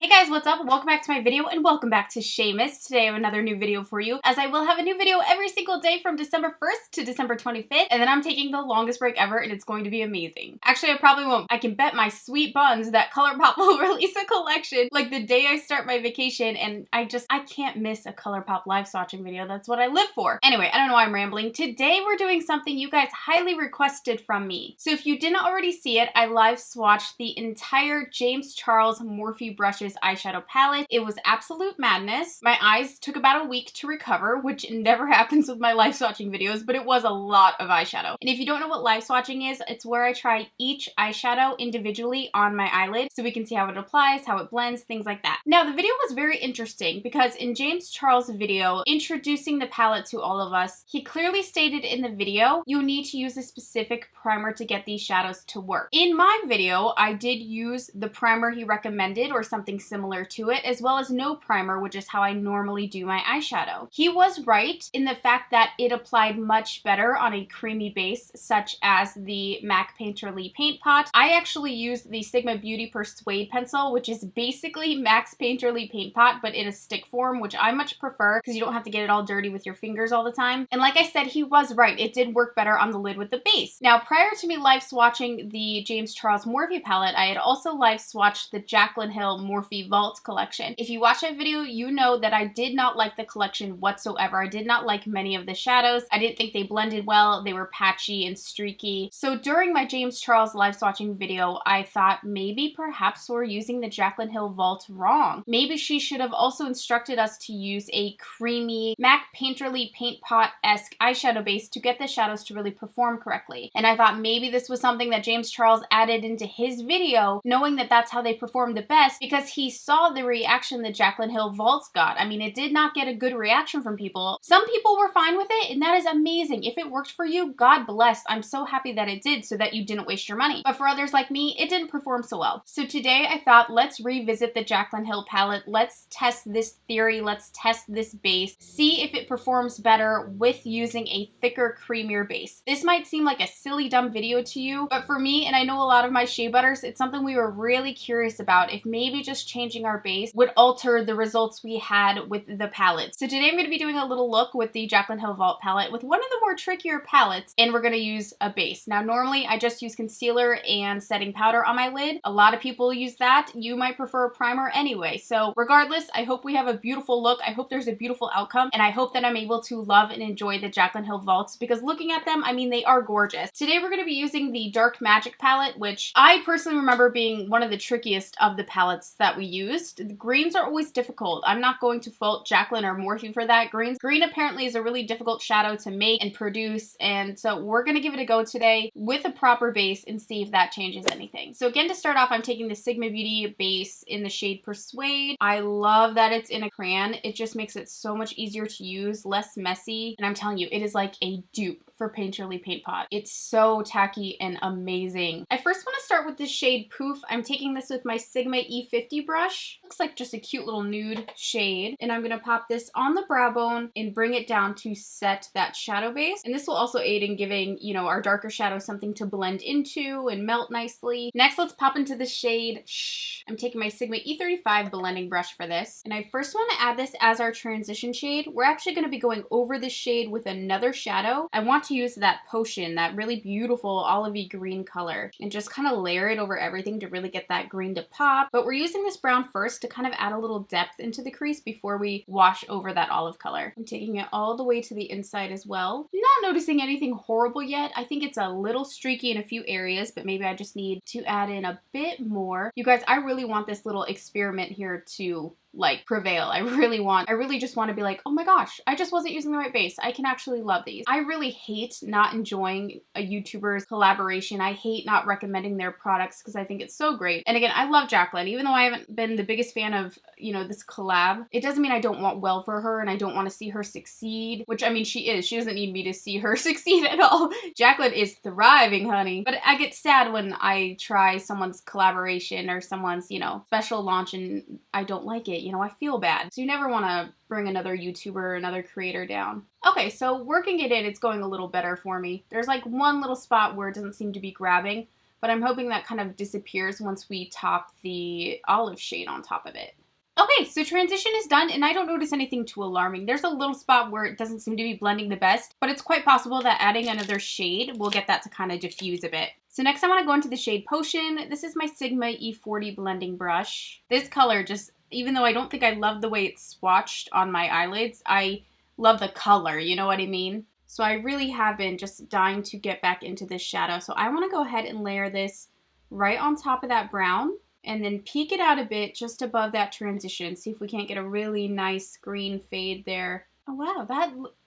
Hey guys, what's up? Welcome back to my video and welcome back to SHAEMIS. Today I have another new video for you, as I will have a new video every single day from December 1st to December 25th, and then I'm taking the longest break ever and it's going to be amazing. Actually, I probably won't. I can bet my sweet buns that ColourPop will release a collection like the day I start my vacation, and I can't miss a ColourPop live swatching video. That's what I live for. Anyway, I don't know why I'm rambling. Today we're doing something you guys highly requested from me. So if you didn't already see it, I live swatched the entire James Charles Morphe Brushes eyeshadow palette. It was absolute madness. My eyes took about a week to recover, which never happens with my live swatching videos, but it was a lot of eyeshadow. And if you don't know what live swatching is, it's where I try each eyeshadow individually on my eyelid so we can see how it applies, how it blends, things like that. Now, the video was very interesting because in James Charles' video introducing the palette to all of us, he clearly stated in the video, you need to use a specific primer to get these shadows to work. In my video, I did use the primer he recommended or something similar to it, as well as no primer, which is how I normally do my eyeshadow. He was right in the fact that it applied much better on a creamy base, such as the MAC Painterly Paint Pot. I actually used the Sigma Beauty Persuade pencil, which is basically MAC's Painterly Paint Pot, but in a stick form, which I much prefer because you don't have to get it all dirty with your fingers all the time. And like I said, he was right. It did work better on the lid with the base. Now, prior to me live swatching the James Charles Morphe palette, I had also live swatched the Jaclyn Hill Morphe Vault collection. If you watch that video, you know that I did not like the collection whatsoever. I did not like many of the shadows. I didn't think they blended well. They were patchy and streaky. So during my James Charles live swatching video, I thought maybe perhaps we're using the Jaclyn Hill Vault wrong. Maybe she should have also instructed us to use a creamy MAC Painterly Paint Pot-esque eyeshadow base to get the shadows to really perform correctly. And I thought maybe this was something that James Charles added into his video, knowing that that's how they perform the best, because he saw the reaction the Jaclyn Hill Vaults got. I mean, it did not get a good reaction from people. Some people were fine with it, and that is amazing. If it worked for you, God bless. I'm so happy that it did so that you didn't waste your money. But for others like me, it didn't perform so well. So today I thought, let's revisit the Jaclyn Hill palette. Let's test this theory. Let's test this base. See if it performs better with using a thicker, creamier base. This might seem like a silly, dumb video to you, but for me, and I know a lot of my shea butters, it's something we were really curious about, if maybe just changing our base would alter the results we had with the palette. So today I'm going to be doing a little look with the Jaclyn Hill Vault palette with one of the more trickier palettes, and we're going to use a base. Now, normally I just use concealer and setting powder on my lid. A lot of people use that. You might prefer a primer anyway. So regardless, I hope we have a beautiful look. I hope there's a beautiful outcome, and I hope that I'm able to love and enjoy the Jaclyn Hill Vaults, because looking at them, I mean, they are gorgeous. Today we're going to be using the Dark Magic palette, which I personally remember being one of the trickiest of the palettes that we used. The greens are always difficult. I'm not going to fault Jaclyn or Morphe for that. Green apparently is a really difficult shadow to make and produce, and so we're going to give it a go today with a proper base and see if that changes anything. So again, to start off, I'm taking the Sigma Beauty base in the shade Persuade. I love that it's in a crayon. It just makes it so much easier to use, less messy, and I'm telling you, it is like a dupe for Painterly Paint Pot. It's so tacky and amazing. I first want to start with this shade Poof. I'm taking this with my Sigma E50 brush. Looks like just a cute little nude shade. And I'm going to pop this on the brow bone and bring it down to set that shadow base. And this will also aid in giving, you know, our darker shadow something to blend into and melt nicely. Next, let's pop into the shade Shh. I'm taking my Sigma E35 blending brush for this. And I first want to add this as our transition shade. We're actually going to be going over this shade with another shadow. I want to use that potion, that really beautiful olivey green color, and just kind of layer it over everything to really get that green to pop. But we're using this brown first to kind of add a little depth into the crease before we wash over that olive color. I'm taking it all the way to the inside as well. Not noticing anything horrible yet. I think it's a little streaky in a few areas, but maybe I just need to add in a bit more. You guys, I really want this little experiment here to like prevail. I really just want to be like, oh my gosh, I just wasn't using the right base. I can actually love these. I really hate not enjoying a YouTuber's collaboration. I hate not recommending their products because I think it's so great. And again, I love Jaclyn. Even though I haven't been the biggest fan of, you know, this collab, it doesn't mean I don't want well for her and I don't want to see her succeed, which I mean, she is. She doesn't need me to see her succeed at all. Jaclyn is thriving, honey. But I get sad when I try someone's collaboration or someone's, you know, special launch and I don't like it. You know, I feel bad. So you never want to bring another YouTuber, another creator down. Okay, so working it in, it's going a little better for me. There's like one little spot where it doesn't seem to be grabbing, but but I'm hoping that kind of disappears once we top the olive shade on top of it. Okay, so transition is done, and I don't notice anything too alarming. There's a little spot where it doesn't seem to be blending the best, but it's quite possible that adding another shade will get that to kind of diffuse a bit. So next I want to go into the shade Potion. This is my Sigma E40 blending brush. This color just, even though I don't think I love the way it's swatched on my eyelids, I love the color, you know what I mean? So I really have been just dying to get back into this shadow. So I want to go ahead and layer this right on top of that brown, and then peek it out a bit just above that transition. See if we can't get a really nice green fade there. Oh wow,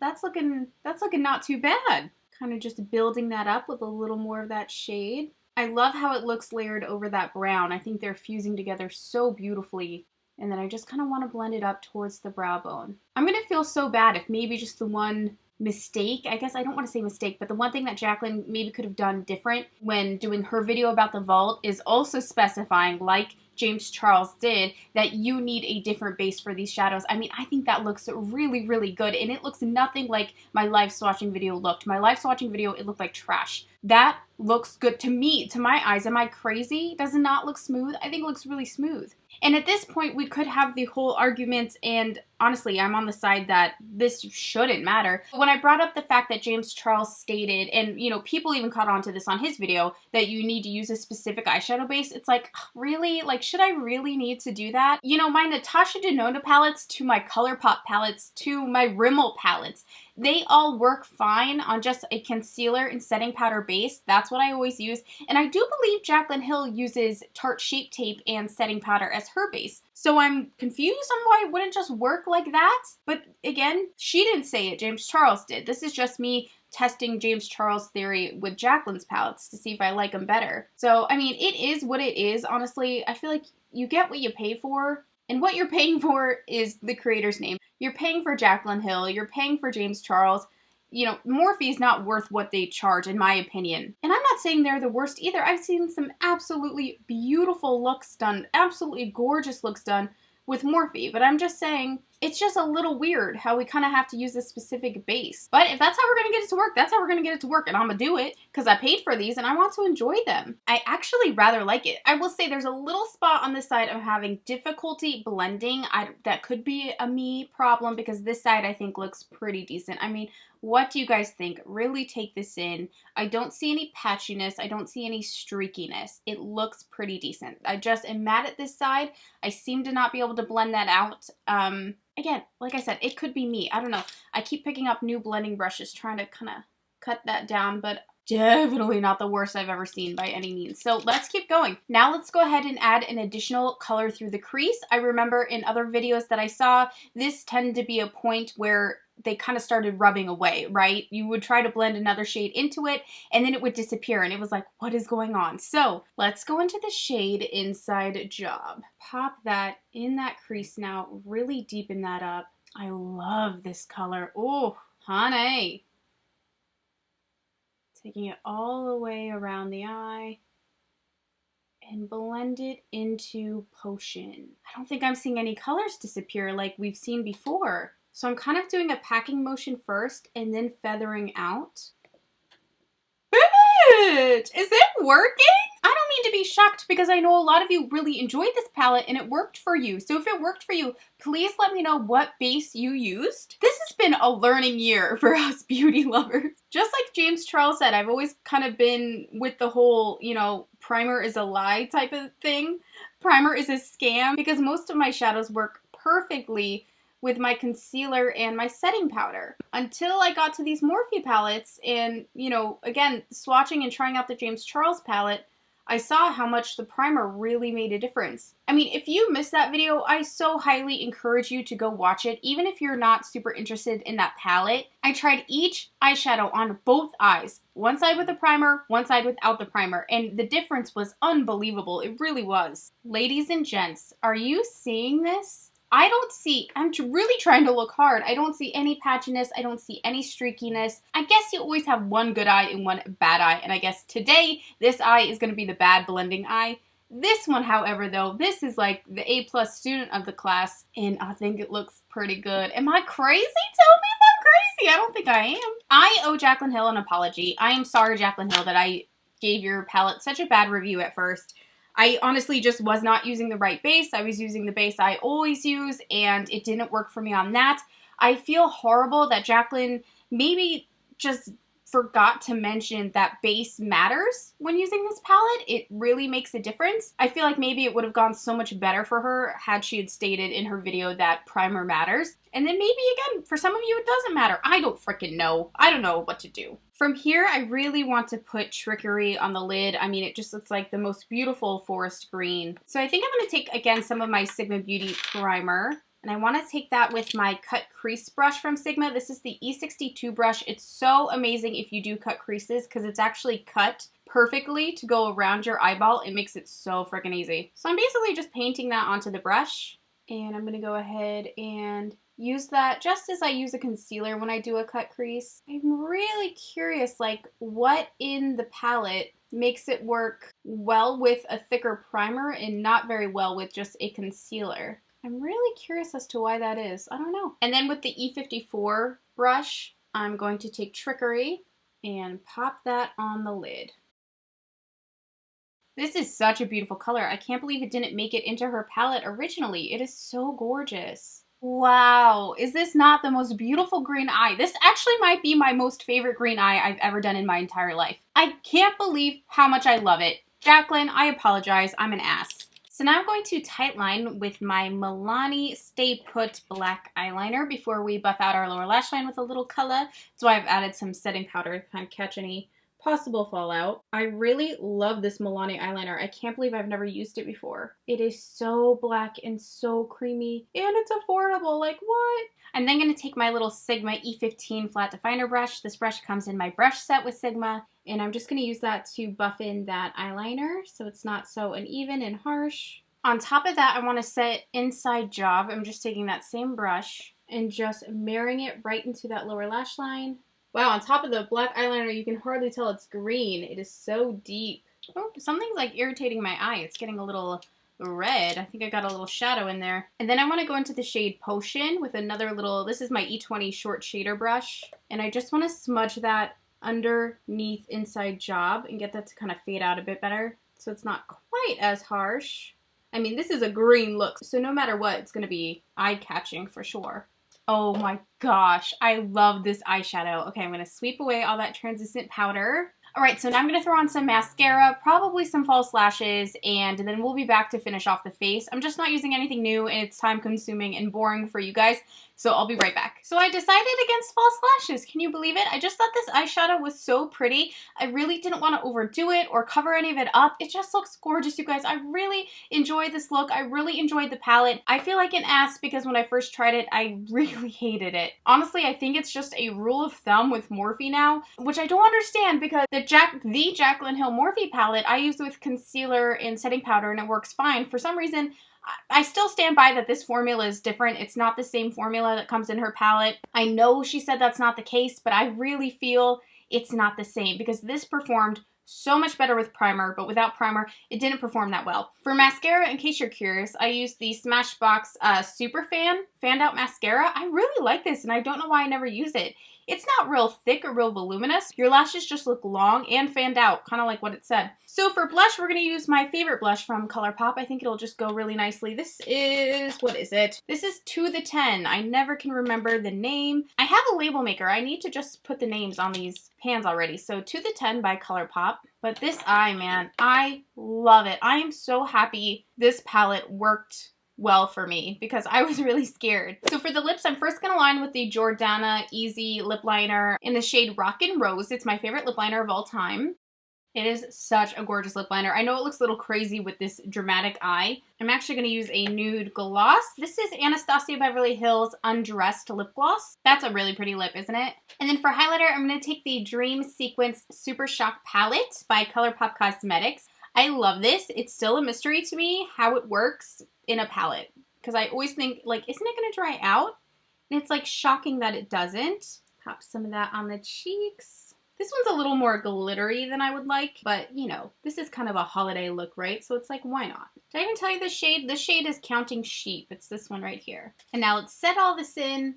that's looking not too bad. Kind of just building that up with a little more of that shade. I love how it looks layered over that brown. I think they're fusing together so beautifully. And then I just kind of want to blend it up towards the brow bone. I'm gonna feel so bad if maybe just the one mistake, I guess I don't want to say mistake, but the one thing that Jaclyn maybe could have done different when doing her video about the vault is also specifying, like James Charles did, that you need a different base for these shadows. I mean, I think that looks really, really good, and it looks nothing like my live swatching video looked. My live swatching video, it looked like trash. That looks good to me, to my eyes. Am I crazy? Does it not look smooth? I think it looks really smooth. And at this point, we could have the whole argument, and honestly, I'm on the side that this shouldn't matter. When I brought up the fact that James Charles stated, and you know, people even caught on to this on his video, that you need to use a specific eyeshadow base, it's like, really? Like, should I really need to do that? You know, my Natasha Denona palettes to my ColourPop palettes to my Rimmel palettes, they all work fine on just a concealer and setting powder base. That's what I always use. And I do believe Jaclyn Hill uses Tarte Shape Tape and setting powder as her base. So I'm confused on why it wouldn't just work like that. But again, she didn't say it, James Charles did. This is just me testing James Charles' theory with Jaclyn's palettes to see if I like them better. So, I mean, it is what it is. Honestly, I feel like you get what you pay for. And what you're paying for is the creator's name. You're paying for Jaclyn Hill. You're paying for James Charles. You know, Morphe is not worth what they charge, in my opinion. And I'm not saying they're the worst either. I've seen some absolutely beautiful looks done, absolutely gorgeous looks done with Morphe. But I'm just saying, it's just a little weird how we kind of have to use a specific base. But if that's how we're going to get it to work, that's how we're going to get it to work. And I'm going to do it because I paid for these and I want to enjoy them. I actually rather like it. I will say there's a little spot on this side I'm having difficulty blending. That could be a me problem because this side I think looks pretty decent. I mean, what do you guys think? Really take this in. I don't see any patchiness. I don't see any streakiness. It looks pretty decent. I just am mad at this side. I seem to not be able to blend that out. Again, like I said, it could be me. I don't know. I keep picking up new blending brushes trying to kind of cut that down, but definitely not the worst I've ever seen by any means. So let's keep going. Now let's go ahead and add an additional color through the crease. I remember in other videos that I saw, this tended to be a point where they kind of started rubbing away, right? You would try to blend another shade into it and then it would disappear and it was like, what is going on? So let's go into the shade Inside Job. Pop that in that crease now, really deepen that up. I love this color. Oh, honey. Taking it all the way around the eye and blend it into Potion. I don't think I'm seeing any colors disappear like we've seen before. So I'm kind of doing a packing motion first and then feathering out. Bitch! Is it working? I don't mean to be shocked because I know a lot of you really enjoyed this palette and it worked for you. So if it worked for you, please let me know what base you used. This has been a learning year for us beauty lovers. Just like James Charles said, I've always kind of been with the whole, you know, primer is a lie type of thing. Primer is a scam because most of my shadows work perfectly with my concealer and my setting powder until I got to these Morphe palettes and, you know, again, swatching and trying out the James Charles palette, I saw how much the primer really made a difference. I mean, if you missed that video, I so highly encourage you to go watch it, even if you're not super interested in that palette. I tried each eyeshadow on both eyes, one side with the primer, one side without the primer, and the difference was unbelievable. It really was. Ladies and gents, are you seeing this? I don't see, I'm really trying to look hard. I don't see any patchiness. I don't see any streakiness. I guess you always have one good eye and one bad eye. And I guess today, this eye is going to be the bad blending eye. This one, however, though, this is like the A+ student of the class. And I think it looks pretty good. Am I crazy? Tell me if I'm crazy. I don't think I am. I owe Jaclyn Hill an apology. I am sorry, Jaclyn Hill, that I gave your palette such a bad review at first. I honestly just was not using the right base. I was using the base I always use, and it didn't work for me on that. I feel horrible that Jaclyn maybe just forgot to mention that base matters when using this palette. It really makes a difference. I feel like maybe it would have gone so much better for her had she had stated in her video that primer matters. And then maybe, again, for some of you it doesn't matter. I don't freaking know. I don't know what to do. From here, I really want to put Trickery on the lid. I mean, it just looks like the most beautiful forest green. So I think I'm going to take, again, some of my Sigma Beauty primer. And I want to take that with my cut crease brush from Sigma. This is the E62 brush. It's so amazing if you do cut creases because it's actually cut perfectly to go around your eyeball. It makes it so freaking easy. So I'm basically just painting that onto the brush. And I'm going to go ahead and use that just as I use a concealer when I do a cut crease. I'm really curious, like, what in the palette makes it work well with a thicker primer and not very well with just a concealer. I'm really curious as to why that is. I don't know. And then with the E54 brush, I'm going to take Trickery and pop that on the lid. This is such a beautiful color. I can't believe it didn't make it into her palette originally. It is so gorgeous. Wow, is this not the most beautiful green eye? This actually might be my most favorite green eye I've ever done in my entire life. I can't believe how much I love it. Jaclyn, I apologize. I'm an ass. So now I'm going to tightline with my Milani Stay Put black eyeliner before we buff out our lower lash line with a little color. That's why I've added some setting powder to kind of catch any possible fallout. I really love this Milani eyeliner. I can't believe I've never used it before. It is so black and so creamy, and it's affordable. Like, what? I'm then going to take my little Sigma E15 flat definer brush. This brush comes in my brush set with Sigma, and I'm just going to use that to buff in that eyeliner so it's not so uneven and harsh. On top of that, I want to set inside job. I'm just taking that same brush and just marrying it right into that lower lash line. Wow, on top of the black eyeliner, you can hardly tell it's green. It is so deep. Oh, something's like irritating my eye. It's getting a little red. I think I got a little shadow in there. And then I want to go into the shade Potion with another little, this is my E20 short shader brush. And I just want to smudge that underneath inside job and get that to kind of fade out a bit better so it's not quite as harsh. I mean, this is a green look, so no matter what, it's going to be eye-catching for sure. Oh my gosh, I love this eyeshadow. Okay, I'm going to sweep away all that translucent powder. Alright, so now I'm going to throw on some mascara, probably some false lashes, and then we'll be back to finish off the face. I'm just not using anything new, and it's time-consuming and boring for you guys, so I'll be right back. So I decided against false lashes. Can you believe it? I just thought this eyeshadow was so pretty. I really didn't want to overdo it or cover any of it up. It just looks gorgeous, you guys. I really enjoy this look. I really enjoyed the palette. I feel like an ass because when I first tried it, I really hated it. Honestly, I think it's just a rule of thumb with Morphe now, which I don't understand because the Jaclyn Hill Morphe palette I used with concealer and setting powder and it works fine. For some reason, I still stand by that this formula is different. It's not the same formula that comes in her palette. I know she said that's not the case, but I really feel it's not the same because this performed so much better with primer, but without primer, it didn't perform that well. For mascara, in case you're curious, I used the Smashbox Super Fanned Out Mascara. I really like this, and I don't know why I never use it. It's not real thick or real voluminous. Your lashes just look long and fanned out, kind of like what it said. So for blush, we're going to use my favorite blush from ColourPop. I think it'll just go really nicely. This is, what is it? This is To The 10. I never can remember the name. I have a label maker. I need to just put the names on these pans already. So To The 10 by ColourPop. But this eye, man, I love it. I am so happy this palette worked well for me because I was really scared. So for the lips, I'm first going to line with the Jordanna Easy Lip Liner in the shade Rockin' Rose. It's my favorite lip liner of all time. It is such a gorgeous lip liner. I know it looks a little crazy with this dramatic eye. I'm actually going to use a nude gloss. This is Anastasia Beverly Hills Undressed Lip Gloss. That's a really pretty lip, isn't it? And then for highlighter, I'm going to take the Dream Sequence Super Shock Palette by ColourPop Cosmetics. I love this. It's still a mystery to me how it works in a palette because I always think, like, isn't it going to dry out? And it's like shocking that it doesn't. Pop some of that on the cheeks. This one's a little more glittery than I would like, but you know, this is kind of a holiday look, right? So it's like, why not? Did I even tell you this shade? This shade is Counting Sheep. It's this one right here. And now let's set all this in.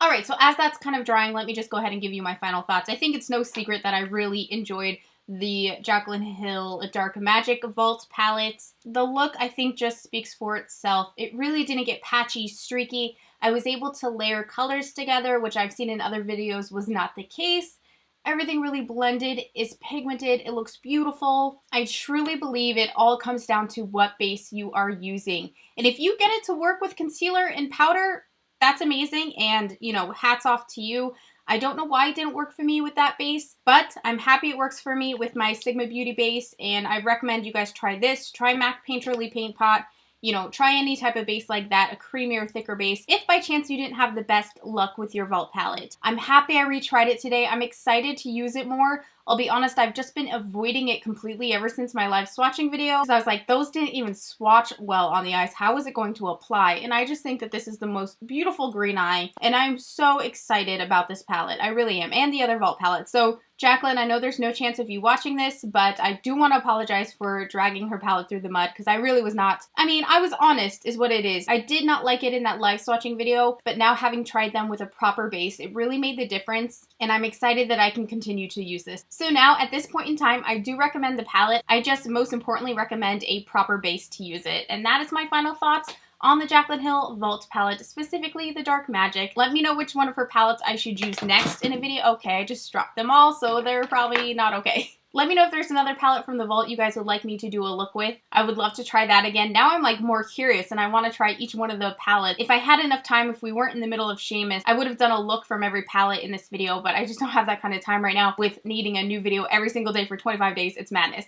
Alright, so as that's kind of drying, let me just go ahead and give you my final thoughts. I think it's no secret that I really enjoyed the Jaclyn Hill Dark Magic Vault Palette. The look, I think, just speaks for itself. It really didn't get patchy, streaky. I was able to layer colors together, which I've seen in other videos was not the case. Everything really blended, is pigmented, it looks beautiful. I truly believe it all comes down to what base you are using. And if you get it to work with concealer and powder, that's amazing, and you know, hats off to you. I don't know why it didn't work for me with that base, but I'm happy it works for me with my Sigma Beauty base, and I recommend you guys try this. Try MAC Painterly Paint Pot. You know, try any type of base like that, a creamier, thicker base, if by chance you didn't have the best luck with your Vault palette. I'm happy I retried it today. I'm excited to use it more. I'll be honest, I've just been avoiding it completely ever since my live swatching video. I was like, those didn't even swatch well on the eyes. How is it going to apply? And I just think that this is the most beautiful green eye, and I'm so excited about this palette. I really am, and the other Vault palette. So Jaclyn, I know there's no chance of you watching this, but I do want to apologize for dragging her palette through the mud, because I really was not. I mean, I was honest is what it is. I did not like it in that live swatching video, but now having tried them with a proper base, it really made the difference, and I'm excited that I can continue to use this. So now, at this point in time, I do recommend the palette. I just most importantly recommend a proper base to use it, and that is my final thoughts on the Jaclyn Hill Vault palette, specifically the Dark Magic. Let me know which one of her palettes I should use next in a video. Okay, I just dropped them all, so they're probably not okay. Let me know if there's another palette from the Vault you guys would like me to do a look with. I would love to try that again. Now I'm like more curious and I want to try each one of the palettes. If I had enough time, if we weren't in the middle of SHAEMIS, I would have done a look from every palette in this video, but I just don't have that kind of time right now with needing a new video every single day for 25 days. It's madness.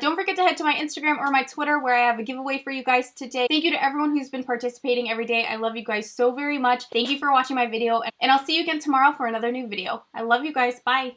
Don't forget to head to my Instagram or my Twitter where I have a giveaway for you guys today. Thank you to everyone who's been participating every day. I love you guys so very much. Thank you for watching my video, and I'll see you again tomorrow for another new video. I love you guys. Bye.